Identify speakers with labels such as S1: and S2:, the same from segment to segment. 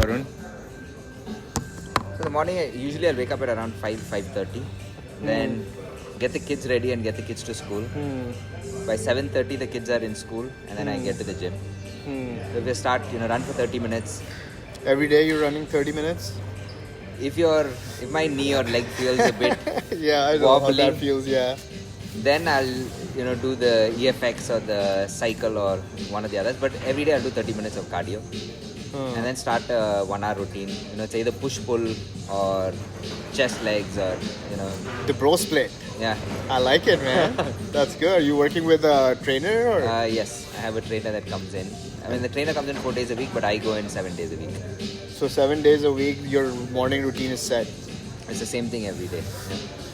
S1: Varun.
S2: So the morning, usually I'll wake up at around 5:30. Then get the kids ready and get the kids to school. By 7:30, the kids are in school, and then I get to the gym. So we start, run for 30 minutes.
S1: Every day you're running 30 minutes?
S2: If my knee or leg feels a bit
S1: Yeah, I know
S2: wobbly,
S1: how that feels, yeah.
S2: then I'll, do the EFX or the cycle or one of the others. But every day I'll do 30 minutes of cardio. And then start a 1 hour routine. It's either push pull or chest legs or
S1: The bro split.
S2: yeah.
S1: I like it, man. That's good. Are you working with a trainer or?
S2: Yes, I have a trainer that comes in. I mean, the trainer comes in 4 days a week, but I go in 7 days a week.
S1: So 7 days a week, your morning routine is set.
S2: It's the same thing every day.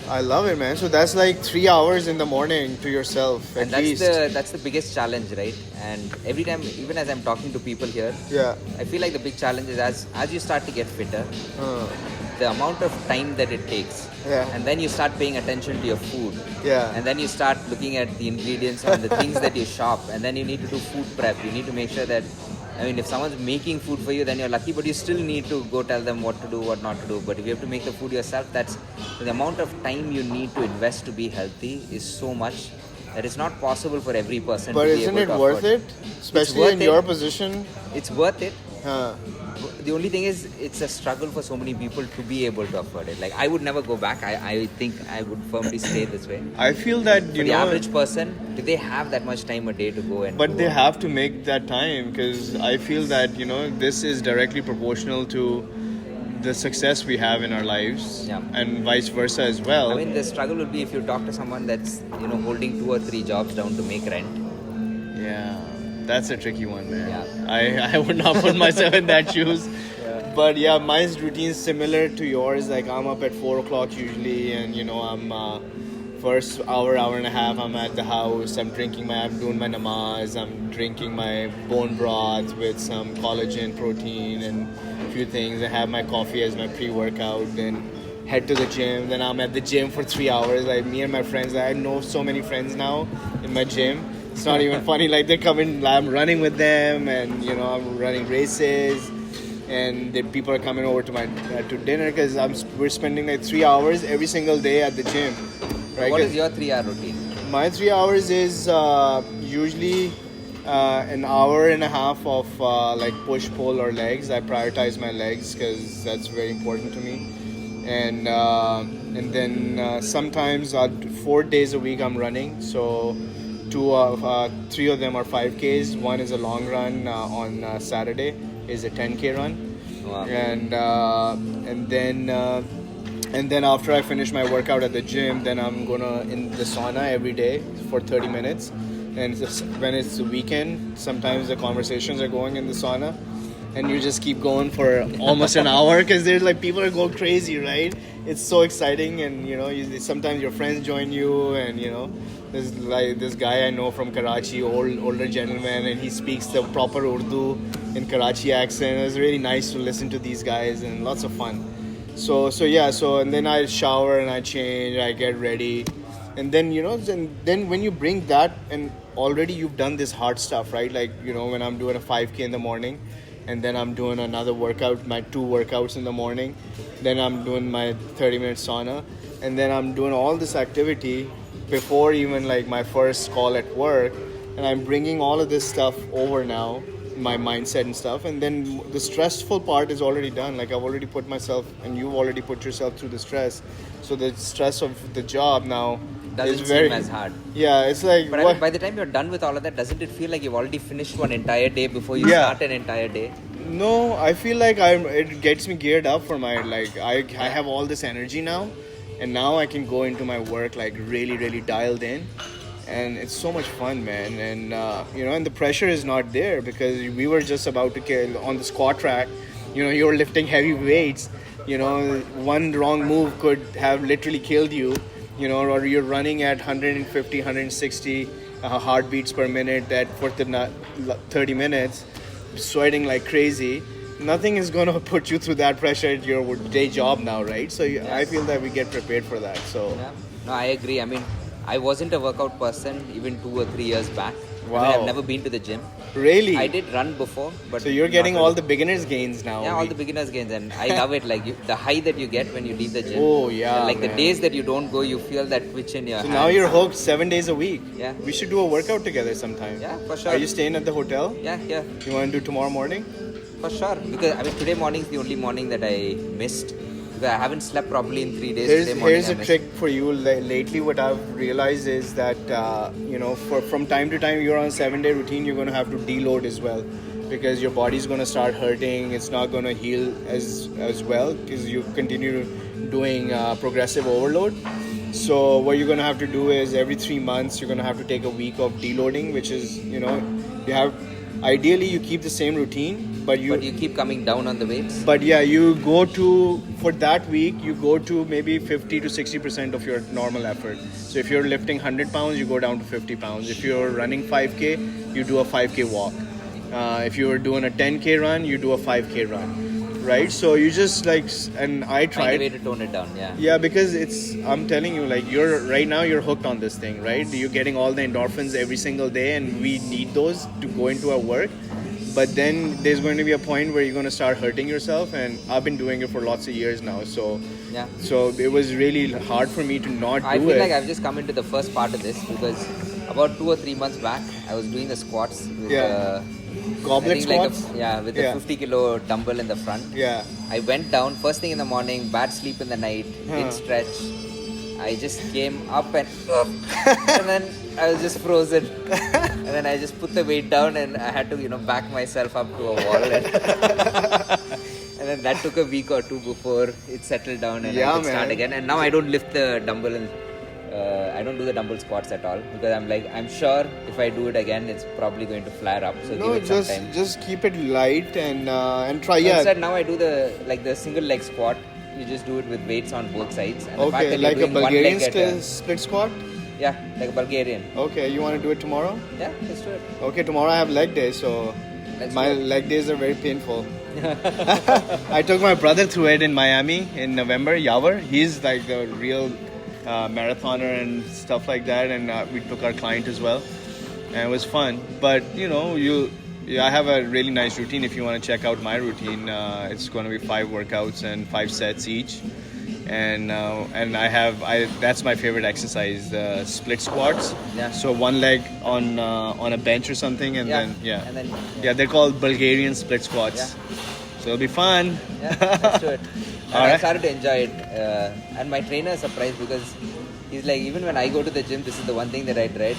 S1: I love it, man. So that's like 3 hours in the morning to yourself,
S2: And
S1: at least.
S2: that's the biggest challenge, right? And every time, even as I'm talking to people here,
S1: Yeah.
S2: I feel like the big challenge is as you start to get fitter, the amount of time that it takes.
S1: Yeah.
S2: And then you start paying attention to your food.
S1: Yeah.
S2: And then you start looking at the ingredients and the things that you shop. And then you need to do food prep. You need to make sure that, if someone's making food for you, then you're lucky, but you still need to go tell them what to do, what not to do. But if you have to make the food yourself, that's the amount of time you need to invest to be healthy is so much that it's not possible for every person
S1: But
S2: to be
S1: isn't
S2: able
S1: it
S2: to
S1: worth
S2: afford.
S1: it? Especially
S2: worth
S1: in
S2: it.
S1: your position?
S2: It's worth it.
S1: Huh.
S2: The only thing is, it's a struggle for so many people to be able to afford it. Like, I would never go back. I think I would firmly stay this way.
S1: I feel that,
S2: For the average person, do they have that much time a day to go and
S1: But
S2: do
S1: they
S2: all
S1: have to make that time, because I feel that, this is directly proportional to the success we have in our lives,
S2: Yeah.
S1: and vice versa as well.
S2: the struggle would be if you talk to someone that's, holding 2 or 3 jobs down to make rent.
S1: Yeah, that's a tricky one, man.
S2: Yeah.
S1: I would not put myself in that shoes. But yeah, my routine is similar to yours. Like, I'm up at 4 o'clock usually, and I'm first hour and a half I'm at the house. I'm doing my namaz. I'm drinking my bone broth with some collagen, protein, and a few things. I have my coffee as my pre-workout. Then head to the gym. Then I'm at the gym for 3 hours. Like, me and my friends, I know so many friends now in my gym. It's not even funny. Like, they come in, I'm running with them, and I'm running races, and then people are coming over to dinner, because we're spending like 3 hours every single day at the gym. Right?
S2: What is your 3-hour routine?
S1: My 3 hours is usually an hour and a half of like push, pull, or legs. I prioritize my legs because that's very important to me. And then sometimes 4 days a week I'm running. So 3 of them are 5Ks. One is a long run on Saturday, is a 10K run.
S2: Wow.
S1: And then after I finish my workout at the gym, then I'm gonna in the sauna every day for 30 minutes. And when it's the weekend, sometimes the conversations are going in the sauna, and you just keep going for almost an hour, because there's like people are going crazy, right? It's so exciting, and sometimes your friends join you, and there's like this guy I know from Karachi, older gentleman, and he speaks the proper Urdu in Karachi accent. It was really nice to listen to these guys, and lots of fun. So and then I shower and I change, I get ready, and then then when you bring that, and already you've done this hard stuff, right? Like when I'm doing a 5K in the morning, and then I'm doing another workout, my 2 workouts in the morning, then I'm doing my 30-minute sauna, and then I'm doing all this activity before even like my first call at work, and I'm bringing all of this stuff over now, my mindset and stuff, and then the stressful part is already done. Like, I've already put myself, and you've already put yourself through the stress, so the stress of the job now
S2: Doesn't
S1: very
S2: seem as hard.
S1: Yeah, it's like,
S2: But by the time you're done with all of that, doesn't it feel like you've already finished one entire day before you start an entire day?
S1: No, I feel like it gets me geared up for my, like, I have all this energy now, and now I can go into my work like really, really dialed in. And it's so much fun, man. And and the pressure is not there, because we were just about to kill on the squat rack. You were lifting heavy weights. One wrong move could have literally killed you. Or you're running at 150, 160 heartbeats per minute for 30 minutes, sweating like crazy. Nothing is going to put you through that pressure at your day job now, right? So I feel that we get prepared for that. So
S2: No, I agree. I wasn't a workout person even 2 or 3 years back.
S1: Wow.
S2: I mean, I've never been to the gym.
S1: Really?
S2: I did run before, but
S1: So you're
S2: not
S1: getting
S2: really.
S1: all the beginners gains now.
S2: Yeah, all the beginners gains, and I love it. Like the high that you get when you leave the gym.
S1: Oh, yeah,
S2: And like
S1: man.
S2: the days that you don't go, you feel that twitch in your
S1: So
S2: hands.
S1: now you're hooked 7 days a week.
S2: Yeah.
S1: We should do a workout together sometime.
S2: Yeah, for sure.
S1: Are you staying at the hotel?
S2: Yeah, yeah,
S1: You want to do tomorrow morning?
S2: for sure. Because I mean, today morning is the only morning that I missed. Because I haven't slept properly in 3 days. Today morning
S1: Here's
S2: I
S1: a
S2: missed.
S1: trick for you. Lately, what I've realized is that from time to time you're on a 7-day routine. You're going to have to deload as well, because your body's going to start hurting. It's not going to heal as well because you continue doing progressive overload. So what you're going to have to do is every 3 months you're going to have to take a week of deloading, which is you have ideally you keep the same routine, but you
S2: keep coming down on the weights.
S1: but yeah, you go to, for that week, you go to maybe 50 to 60% of your normal effort. So if you're lifting 100 pounds, you go down to 50 pounds. If you're running 5K, you do a 5K walk. If you're doing a 10K run, you do a 5K run, right? So you just and I
S2: Find
S1: tried.
S2: a way to tone it down, yeah.
S1: Yeah, because I'm telling you, like right now you're hooked on this thing, right? You're getting all the endorphins every single day, and we need those to go into our work. But then there's going to be a point where you're going to start hurting yourself, and I've been doing it for lots of years now. So
S2: Yeah.
S1: so it was really hard for me to not do
S2: I feel
S1: it.
S2: like I've just come into the first part of this because about 2 or 3 months back, I was doing the squats with
S1: Goblet
S2: I think
S1: squats?
S2: with
S1: Yeah.
S2: the 50 kilo dumbbell in the front.
S1: Yeah.
S2: I went down first thing in the morning, bad sleep in the night, didn't stretch. I just came up and then I was just frozen. And then I just put the weight down and I had to, back myself up to a wall. And then that took a week or two before it settled down and I could start again. And now I don't lift the dumbbell and I don't do the dumbbell squats at all because I'm sure if I do it again, it's probably going to flare up. So give it some time.
S1: Just keep it light and try.
S2: So instead, now I do the single leg squat. You just do it with weights on both sides. And the fact that
S1: like
S2: you're
S1: a
S2: doing one leg
S1: Bulgarian split squat.
S2: Yeah, like a Bulgarian.
S1: Okay, you want to do it tomorrow?
S2: Yeah, let's do it.
S1: Okay, tomorrow I have leg day, so my leg days are very painful. I took my brother through it in Miami in November. Yavar, he's like the real marathoner and stuff like that, and we took our client as well, and it was fun. But I have a really nice routine. If you want to check out my routine, it's going to be 5 workouts and 5 sets each. And that's my favorite exercise, the split squats.
S2: Yeah.
S1: So one leg on a bench or something, and then they're called Bulgarian split squats.
S2: Yeah.
S1: So it'll be fun.
S2: Yeah, let's do it. And
S1: All
S2: I
S1: right.
S2: started to enjoy it, and my trainer is surprised because he's like, even when I go to the gym, this is the one thing that I dread.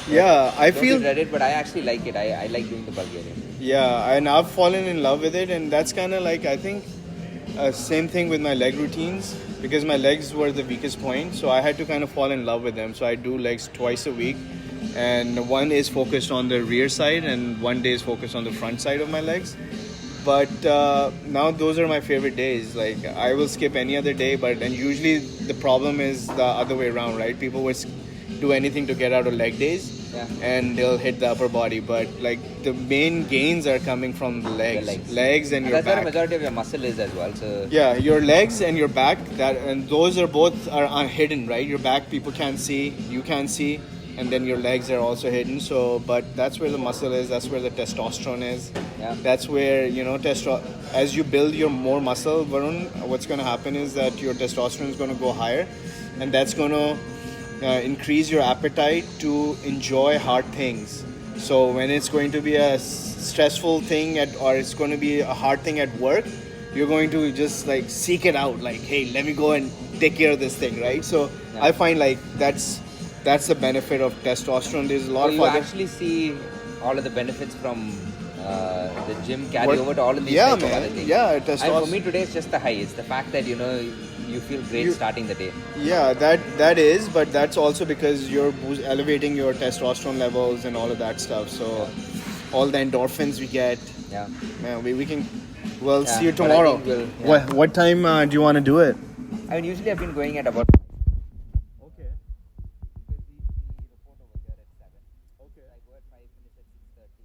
S1: Yeah, I
S2: Don't
S1: feel.
S2: dread it, but I actually like it. I like doing the Bulgarian.
S1: Yeah, and I've fallen in love with it, and that's kind of like, I think, same thing with my leg routines, because my legs were the weakest point, so I had to kind of fall in love with them. So I do legs twice a week, and one is focused on the rear side, and one day is focused on the front side of my legs. But now those are my favorite days. Like I will skip any other day, and usually the problem is the other way around, right? People would do anything to get out of leg days.
S2: Yeah.
S1: And they'll hit the upper body, but like the main gains are coming from the legs and your
S2: That's where
S1: back.
S2: the majority of your muscle is as well. So
S1: Yeah, your legs and your back, and those are both are hidden, right? Your back people can't see, you can't see, and then your legs are also hidden. So, but that's where the muscle is. That's where the testosterone is.
S2: Yeah.
S1: That's where as you build your more muscle, Varun, what's going to happen is that your testosterone is going to go higher, and that's going to increase your appetite to enjoy hard things. So when it's going to be a stressful thing or it's going to be a hard thing at work, you're going to just like seek it out, like, hey, let me go and take care of this thing, right? So I find like that's the benefit of testosterone. There's a lot of
S2: you
S1: other
S2: actually see all of the benefits from the gym carry over to all of these
S1: yeah,
S2: types of
S1: man.
S2: other things.
S1: Yeah,
S2: And
S1: testosterone.
S2: for me today, it's just the high. It's the fact that you feel great starting the day.
S1: Yeah, that is, but that's also because you're elevating your testosterone levels and all of that stuff. So all the endorphins we get,
S2: Yeah.
S1: man, we can. We'll
S2: Yeah,
S1: see you
S2: but I
S1: tomorrow.
S2: think we'll-
S1: What time do you want to do it?
S2: I mean, usually I've been going at about.
S1: Okay.
S2: Because we report over here at 7.
S1: Okay.
S2: I go at 5, finish at 6:30.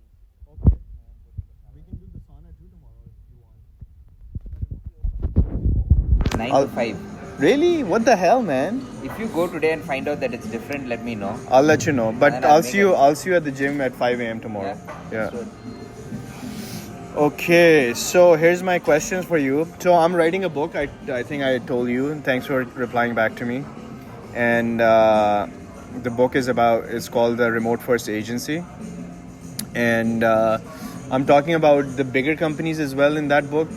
S1: Okay. We can do the sauna too tomorrow if you want.
S2: 9
S1: I'll-
S2: to 5.
S1: Really? What the hell, man?
S2: If you go today and find out that it's different, let me know.
S1: I'll let you know. But
S2: And
S1: I'll
S2: I'll
S1: see
S2: make
S1: you.
S2: it.
S1: I'll see you at the gym at 5 a.m. tomorrow. Yeah.
S2: Sure.
S1: Okay. So here's my questions for you. So I'm writing a book. I think I told you. And thanks for replying back to me. And the book is about. It's called the Remote First Agency. And I'm talking about the bigger companies as well in that book,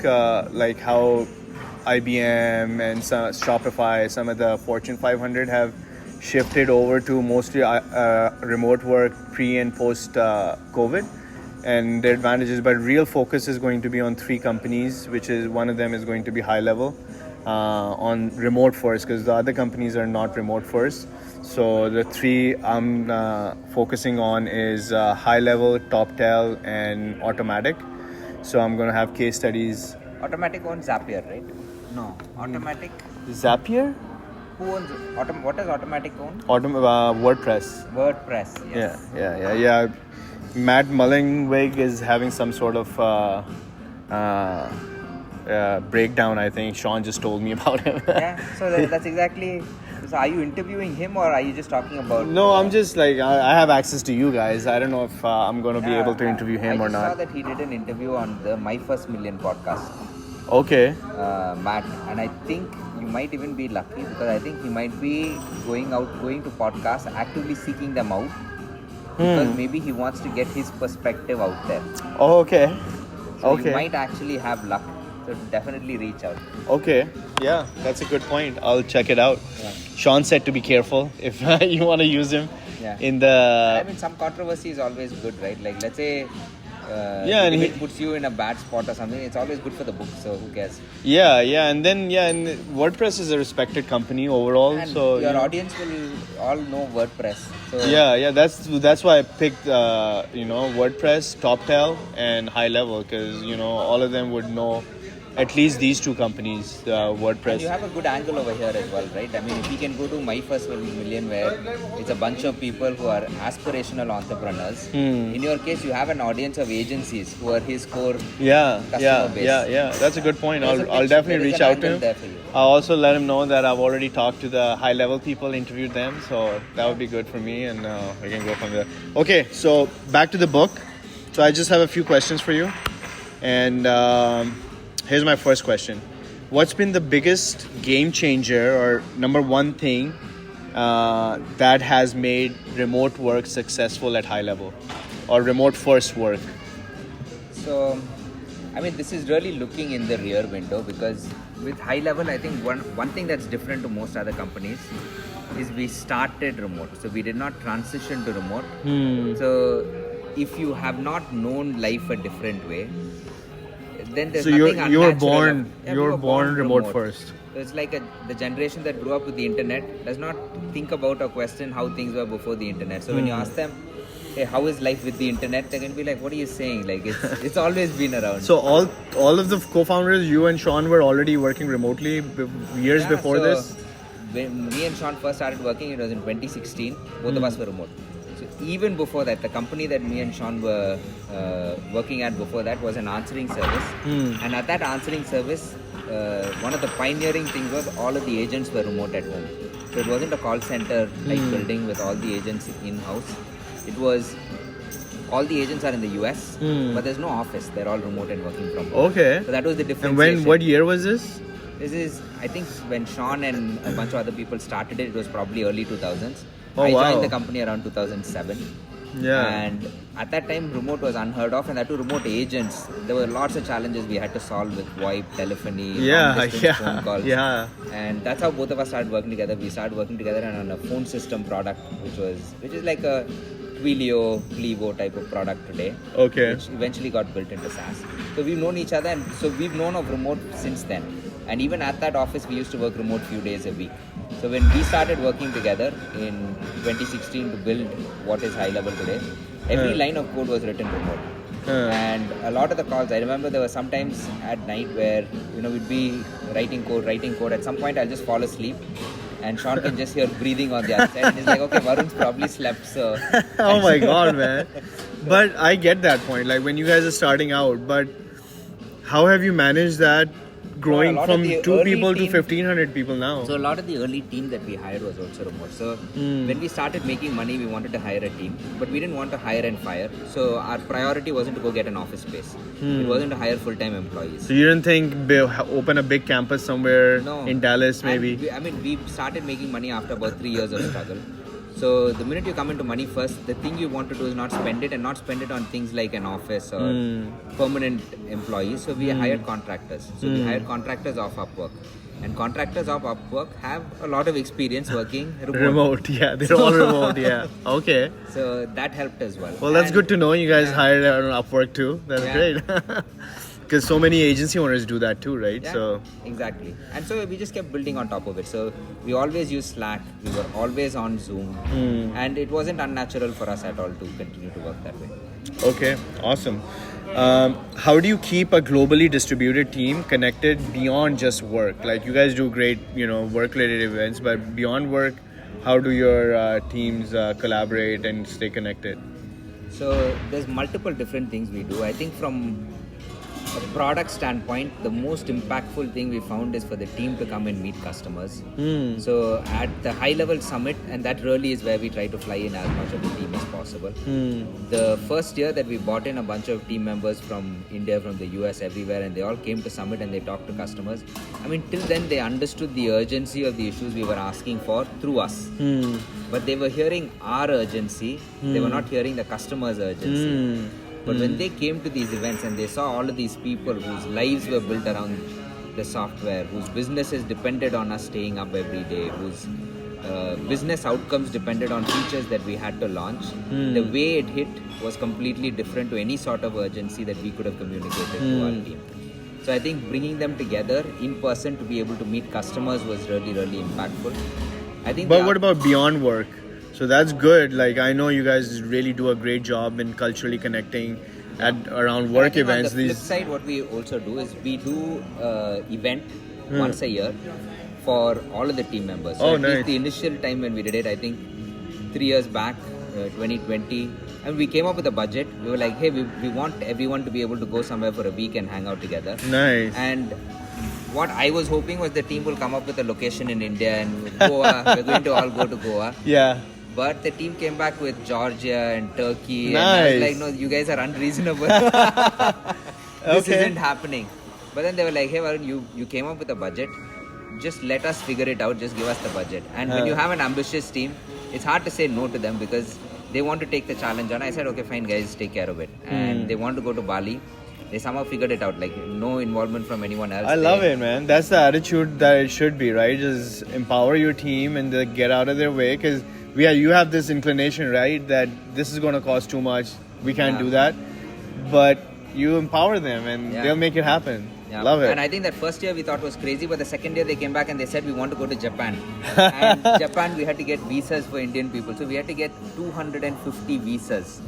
S1: like how IBM and Shopify, some of the Fortune 500 have shifted over to mostly remote work pre and post COVID, and their advantages. But real focus is going to be on 3 companies, which is one of them is going to be HighLevel on remote first, because the other companies are not remote first. So the 3 I'm focusing on is HighLevel, TopTel, and Automatic. So I'm going to have case studies.
S2: Automatic owns Zapier, right? No. Automatic.
S1: Zapier?
S2: Who owns what does Automatic own?
S1: WordPress.
S2: WordPress. Yes.
S1: Yeah. Matt Mullenweg is having some sort of breakdown, I think. Sean just told me about him.
S2: Yeah. So that's exactly. So are you interviewing him or are you just talking about?
S1: No, I'm just like, I have access to you guys. I don't know if I'm going to be able to interview him or
S2: I saw
S1: not.
S2: that he did an interview on the My First Million podcast.
S1: Okay.
S2: Matt, and I think you might even be lucky because I think he might be going to podcasts, actively seeking them out because maybe he wants to get his perspective out there.
S1: Oh, okay.
S2: So
S1: Okay.
S2: you might actually have luck. So definitely reach out.
S1: Okay. Yeah, that's a good point. I'll check it out.
S2: Yeah.
S1: Sean said to be careful if you want to use him
S2: Yeah.
S1: in the...
S2: I mean, some controversy is always good, right? Like, let's say
S1: and
S2: if
S1: he-
S2: it puts you in a bad spot or something, it's always good for the book, so who cares?
S1: Yeah, and WordPress is a respected company overall.
S2: And
S1: so
S2: your audience will all know WordPress. So
S1: Yeah, that's why I picked WordPress, TopTel, and HighLevel, because all of them would know at least these 2 companies, WordPress.
S2: And you have a good angle over here as well, right? I mean, if we can go to My First Million, where it's a bunch of people who are aspirational entrepreneurs. In your case, you have an audience of agencies who are his core customer base.
S1: Yeah. That's a good point.
S2: There's a
S1: I'll
S2: pitch,
S1: definitely
S2: there is
S1: reach
S2: an
S1: out
S2: angle
S1: to him.
S2: there for you.
S1: I'll also let him know that I've already talked to the HighLevel people, interviewed them, so that would be good for me, and we can go from there. Okay, so back to the book. So I just have a few questions for you, and here's my first question. What's been the biggest game changer or number one thing that has made remote work successful at HighLevel or remote first work?
S2: So, I mean, this is really looking in the rear window because with HighLevel, I think one thing that's different to most other companies is we started remote. So we did not transition to remote. So if you have not known life a different way, then there's nothing
S1: you were
S2: unnatural.
S1: born remote first.
S2: So it's like the generation that grew up with the internet does not think about or question how things were before the internet. So when you ask them, hey, how is life with the internet? They're going to be like, what are you saying? Like, it's always been around.
S1: So all of the co-founders, you and Sean, were already working remotely years before this?
S2: When me and Sean first started working, it was in 2016. Both of us were remote. So even before that, the company that me and Sean were working at before that was an answering service. And at that answering service, one of the pioneering things was all of the agents were remote at home. So it wasn't a call center like building with all the agents in-house. It was all the agents are in the US, but there's no office. They're all remote and working from home.
S1: Okay.
S2: So that was the differentiation.
S1: And what year was this?
S2: This is, I think, when Sean and a bunch of other people started it was probably early 2000s.
S1: Oh,
S2: I
S1: wow.
S2: joined the company around 2007.
S1: Yeah.
S2: And at that time, remote was unheard of, and that too remote agents. There were lots of challenges we had to solve with VoIP, telephony, long-distance phone calls.
S1: Yeah.
S2: And that's how both of us started working together. We started working together on a phone system product, which is like a Twilio, Clevo type of product today.
S1: Okay.
S2: Which eventually got built into SaaS. So we've known each other, and so we've known of remote since then. And even at that office, we used to work remote few days a week. So when we started working together in 2016 to build what is HighLevel today, every line of code was written remote. And a lot of the calls, I remember there were sometimes at night where we'd be writing code. At some point, I'll just fall asleep, and Sean can just hear breathing on the other side. And he's like, okay, Varun's probably slept, so...
S1: Oh my God, man. But I get that point, like when you guys are starting out, but how have you managed that growing
S2: lot
S1: from
S2: of the
S1: 2
S2: early
S1: people to
S2: team-
S1: 1,500 people now.
S2: So a lot of the early team that we hired was also remote. So when we started making money, we wanted to hire a team, but we didn't want to hire and fire. So our priority wasn't to go get an office space. It wasn't to hire full-time employees.
S1: So you didn't think open a big campus somewhere in Dallas
S2: And
S1: maybe?
S2: we started making money after about 3 years of struggle. So the minute you come into money first, the thing you want to do is not spend it on things like an office or permanent employees. So we hired contractors. So we hired contractors off Upwork. And contractors off Upwork have a lot of experience working remote.
S1: Yeah, they're all remote, yeah. Okay.
S2: So that helped as well.
S1: Well, that's good to know. You guys hired on Upwork too. That's great. Because so many agency owners do that too, right?
S2: Yeah,
S1: So
S2: exactly. And so we just kept building on top of it. So we always used Slack. We were always on Zoom. And it wasn't unnatural for us at all to continue to work that way.
S1: Okay, awesome. How do you keep a globally distributed team connected beyond just work? Like you guys do great, work-related events, but beyond work, how do your teams collaborate and stay connected?
S2: So there's multiple different things we do. I think from a product standpoint, the most impactful thing we found is for the team to come and meet customers. So at the HighLevel summit, and that really is where we try to fly in as much of the team as possible. The first year that we brought in a bunch of team members from India, from the US, everywhere, and they all came to summit and they talked to customers. I mean, till then they understood the urgency of the issues we were asking for through us. But they were hearing our urgency, they were not hearing the customer's urgency. But when they came to these events and they saw all of these people whose lives were built around the software, whose businesses depended on us staying up every day, whose business outcomes depended on features that we had to launch, the way it hit was completely different to any sort of urgency that we could have communicated to our team. So I think bringing them together in person to be able to meet customers was really, really impactful. I think.
S1: But what about beyond work? So that's good. Like I know you guys really do a great job in culturally connecting around work events.
S2: On the flip side, what we also do is we do event once a year for all of the team members. So at least the initial time when we did it, I think 3 years back, 2020, and we came up with a budget. We were like, hey, we want everyone to be able to go somewhere for a week and hang out together.
S1: Nice.
S2: And what I was hoping was the team will come up with a location in India and Goa. We're going to all go to Goa.
S1: Yeah.
S2: But the team came back with Georgia and Turkey.
S1: Nice.
S2: And I was like, no, you guys are unreasonable. This isn't happening. But then they were like, hey, Varun, you came up with a budget. Just let us figure it out. Just give us the budget. And when you have an ambitious team, it's hard to say no to them because they want to take the challenge on. I said, okay, fine, guys, take care of it. And they want to go to Bali. They somehow figured it out, like no involvement from anyone else.
S1: I love it, man. That's the attitude that it should be, right? Just empower your team and get out of their way because you have this inclination, right, that this is going to cost too much. We can't do that. But you empower them and they'll make it happen. Yeah. Love it.
S2: And I think that first year we thought was crazy, but the second year they came back and they said we want to go to Japan. And Japan, we had to get visas for Indian people. So we had to get 250 visas.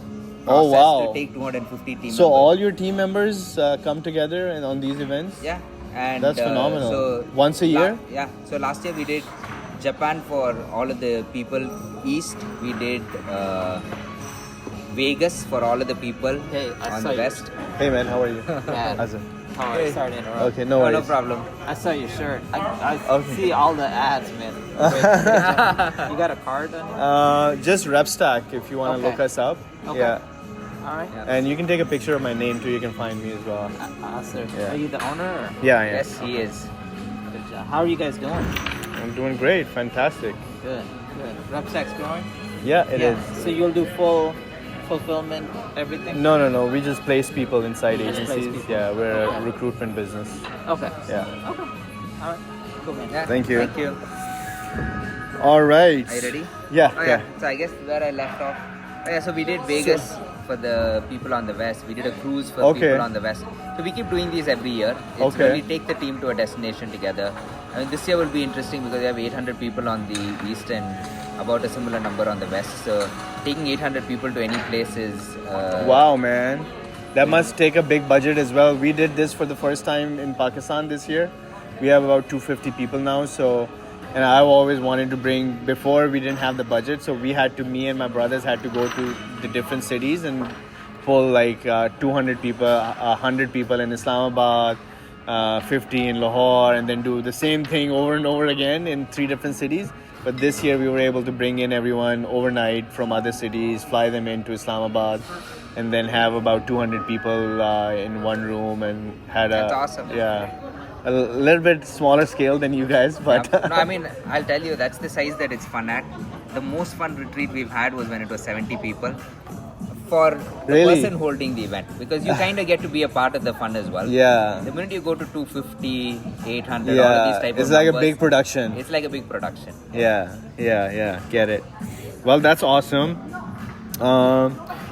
S1: Oh, wow.
S2: To take 250 team
S1: So
S2: members.
S1: all your team members come together and on these events?
S2: Yeah. And
S1: that's phenomenal.
S2: So
S1: once a year?
S2: So last year we did Japan for all of the people east. We did Vegas for all of the people on the west.
S1: Hey man, how are you?
S3: Azhar. Sorry to interrupt.
S1: Okay, no worries.
S2: No problem.
S3: I saw your shirt. I see all the ads, man. You got a card on you?
S1: Just RepStack if you want to look us up.
S3: Okay.
S1: Yeah.
S3: All right.
S1: And you can take a picture of my name too. You can find me as well.
S3: Azhar.
S1: Yeah.
S3: Are you the owner? Or?
S1: Yeah,
S2: Yes, he is.
S3: Good job. How are you guys doing?
S1: I'm doing great. Fantastic.
S3: Good. RepStack's growing?
S1: Yeah, it is.
S3: So you'll do full fulfillment, everything?
S1: No. We just place people inside
S3: Just place
S1: agencies.
S3: people.
S1: Yeah, we're a recruitment business.
S3: Okay.
S1: Yeah.
S3: Okay. All right. Cool, man.
S2: Yeah,
S1: Thank you.
S2: Thank you.
S1: All right.
S2: Are you ready?
S1: Yeah.
S2: Oh, yeah. So I guess where I left off. Oh, yeah, so we did Vegas for the people on the west. We did a cruise for people on the west. So we keep doing these every year. It's when we take the team to a destination together. I mean, this year will be interesting because we have 800 people on the east and about a similar number on the west. So taking 800 people to any place is...
S1: wow, man. That must take a big budget as well. We did this for the first time in Pakistan this year. We have about 250 people now. So, and I've always wanted to bring, before we didn't have the budget. So me and my brothers had to go to the different cities and pull like 200 people, 100 people in Islamabad, 50 in Lahore, and then do the same thing over and over again in 3 different cities. But this year we were able to bring in everyone overnight from other cities, fly them into Islamabad, and then have about 200 people in one room, and had
S2: That's awesome.
S1: a little bit smaller scale than you guys, but
S2: Yeah. No, I mean, I'll tell you, that's the size that it's fun at. The most fun retreat we've had was when it was 70 people. For the
S1: Really?
S2: person holding the event, because you kind of get to be a part of the fun as well.
S1: yeah,
S2: The minute you go to 250, 800, all of these type
S1: it's
S2: of
S1: like
S2: numbers,
S1: a big production.
S2: It's like a big production.
S1: Yeah, get it. Well, that's awesome.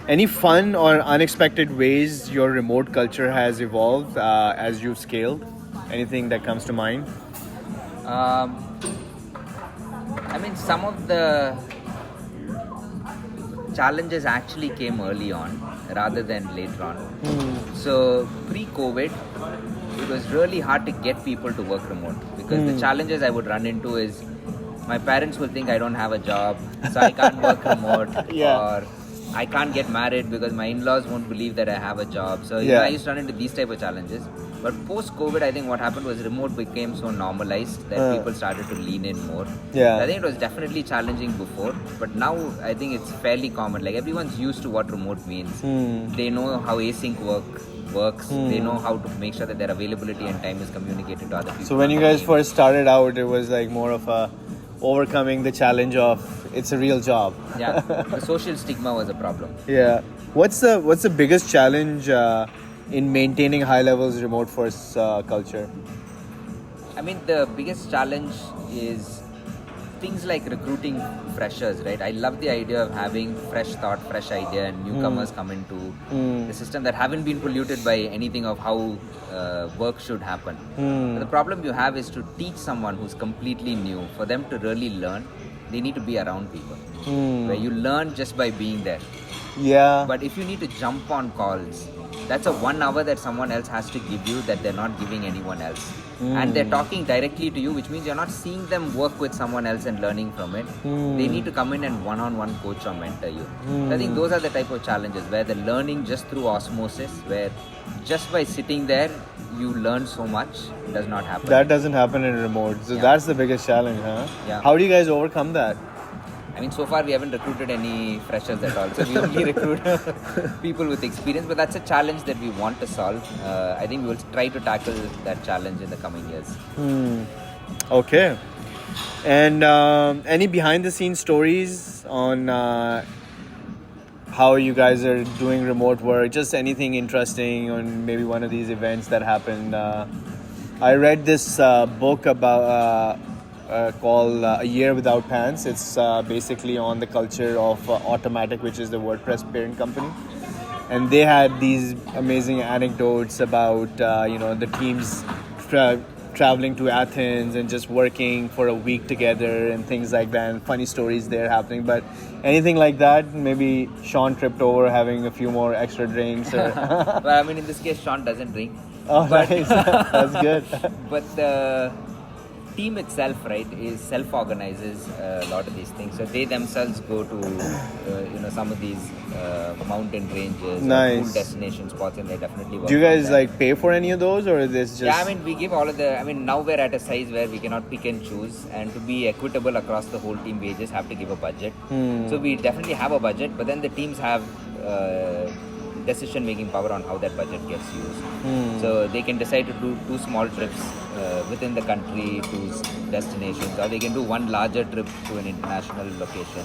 S1: Any fun or unexpected ways your remote culture has evolved as you've scaled? Anything that comes to mind?
S2: I mean, some of the challenges actually came early on rather than later on. So pre-COVID, it was really hard to get people to work remote, because the challenges I would run into is my parents will think I don't have a job, so I can't work remote, or I can't get married because my in-laws won't believe that I have a job. So you know, I used to run into these type of challenges. But post-COVID, I think what happened was remote became so normalized that people started to lean in more.
S1: Yeah.
S2: I think it was definitely challenging before, but now I think it's fairly common. Like, everyone's used to what remote means. They know how async works. They know how to make sure that their availability and time is communicated to other people.
S1: So when you guys first started out, it was like more of a overcoming the challenge of it's a real job.
S2: Yeah, the social stigma was a problem.
S1: Yeah. What's the biggest challenge in maintaining HighLevel's remote first culture?
S2: I mean, the biggest challenge is things like recruiting freshers, right? I love the idea of having fresh thought, fresh idea, and newcomers come into the system that haven't been polluted by anything of how work should happen. But the problem you have is to teach someone who's completely new, for them to really learn, they need to be around people. Where you learn just by being there.
S1: Yeah.
S2: But if you need to jump on calls, that's a 1 hour that someone else has to give you that they're not giving anyone else. And they're talking directly to you, which means you're not seeing them work with someone else and learning from it. They need to come in and one-on-one coach or mentor you. So I think those are the type of challenges where the learning just through osmosis, where just by sitting there, you learn so much, does not happen.
S1: That doesn't happen in remote. So that's the biggest challenge, huh?
S2: Yeah.
S1: How do you guys overcome that?
S2: I mean, so far we haven't recruited any freshers at all. So we only recruit people with experience. But that's a challenge that we want to solve. I think we will try to tackle that challenge in the coming years.
S1: Okay. And any behind-the-scenes stories on how you guys are doing remote work? Just anything interesting on maybe one of these events that happened. I read this book about called A Year Without Pants. It's basically on the culture of Automatic, which is the WordPress parent company. And they had these amazing anecdotes about the teams traveling to Athens and just working for a week together and things like that, and funny stories there happening. But anything like that, maybe Sean tripped over having a few more extra drinks. Or
S2: Well, I mean, in this case, Sean doesn't drink.
S1: Oh, nice. That's good.
S2: But the team itself, right, is self-organizes a lot of these things. So they themselves go to, some of these mountain ranges,
S1: Nice.
S2: or cool destination spots, and they definitely work.
S1: Do you
S2: on
S1: guys
S2: that.
S1: pay for any of those, or is this just?
S2: Yeah, I mean, we give all of the. I mean, now we're at a size where we cannot pick and choose, and to be equitable across the whole team, we just have to give a budget. So we definitely have a budget, but then the teams have decision-making power on how that budget gets used. So they can decide to do 2 small trips within the country to destinations, or they can do 1 larger trip to an international location.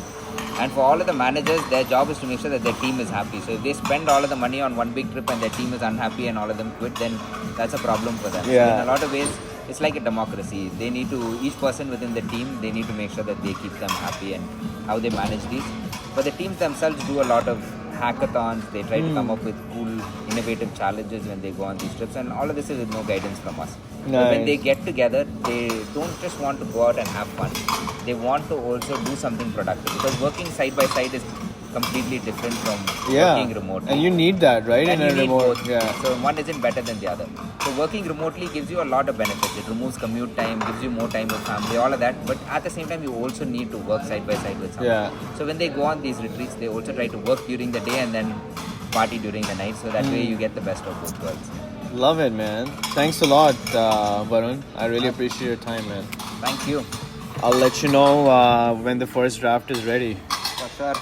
S2: And for all of the managers, their job is to make sure that their team is happy. So if they spend all of the money on 1 big trip and their team is unhappy and all of them quit, then that's a problem for them.
S1: Yeah.
S2: So in a lot of ways, it's like a democracy. They need to, each person within the team, they need to make sure that they keep them happy and how they manage these. But the teams themselves do a lot of hackathons. They try to come up with cool, innovative challenges when they go on these trips, and all of this is with no guidance from us.
S1: Nice.
S2: But when they get together, they don't just want to go out and have fun. They want to also do something productive, because working side by side is completely different from working remotely.
S1: And you need that, right?
S2: And
S1: in
S2: you
S1: a
S2: need
S1: remote,
S2: both.
S1: yeah.
S2: So one isn't better than the other. So working remotely gives you a lot of benefits. It removes commute time, gives you more time with family, all of that. But at the same time, you also need to work side by side with someone.
S1: Yeah.
S2: So when they go on these retreats, they also try to work during the day and then party during the night. So that way you get the best of both worlds.
S1: Love it, man. Thanks a lot, Varun. I really appreciate your time, man.
S3: Thank you.
S1: I'll let you know when the first draft is ready.
S3: For sure.